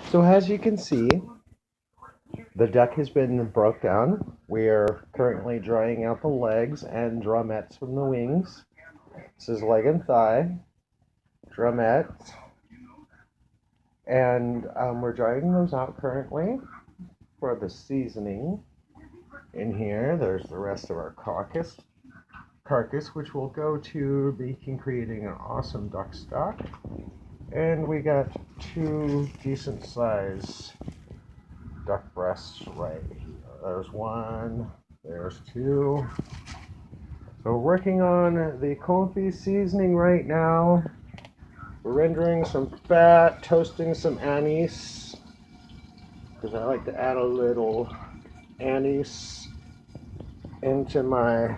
So as you can see, the duck has been broke down. We are currently drying out the legs and drumettes from the wings. This is leg and thigh, drumettes, and we're drying those out currently for the seasoning. In here, there's the rest of our carcass, which will go to making, creating an awesome duck stock. And we got two decent size duck breasts right here. There's one, there's two. So we're working on the confit seasoning right now. We're rendering some fat, toasting some anise, because I like to add a little anise into my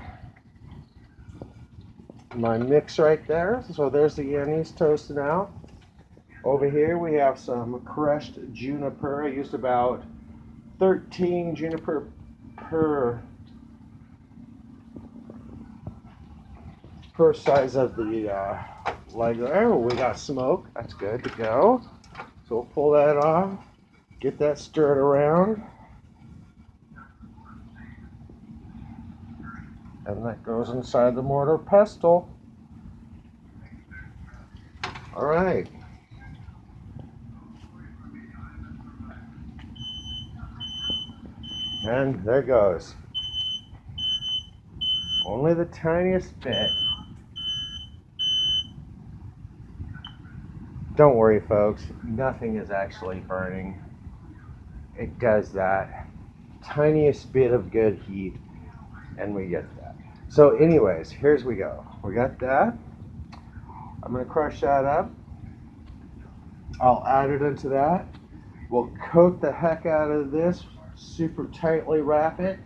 mix right there. So there's the anise toasted out. Over here we have some crushed juniper. I used about 13 juniper per size of the leg there. We got smoke. That's good to go. So we'll pull that off, get that stirred around, and that goes inside the mortar pestle. All right. And there goes. Only the tiniest bit. Don't worry, folks. Nothing is actually burning. It does that tiniest bit of good heat, and we get that. So anyways, here's we go. We got that. I'm going to crush that up. I'll add it into that. We'll coat the heck out of this, super tightly wrap it,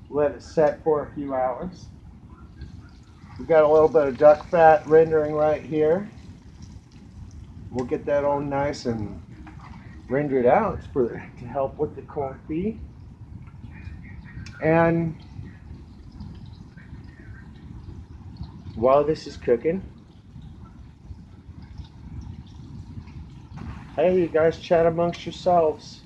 let it set for a few hours. We've got a little bit of duck fat rendering right here. We'll get that all nice and rendered out to help with the confit. And while this is cooking, hey, you guys chat amongst yourselves.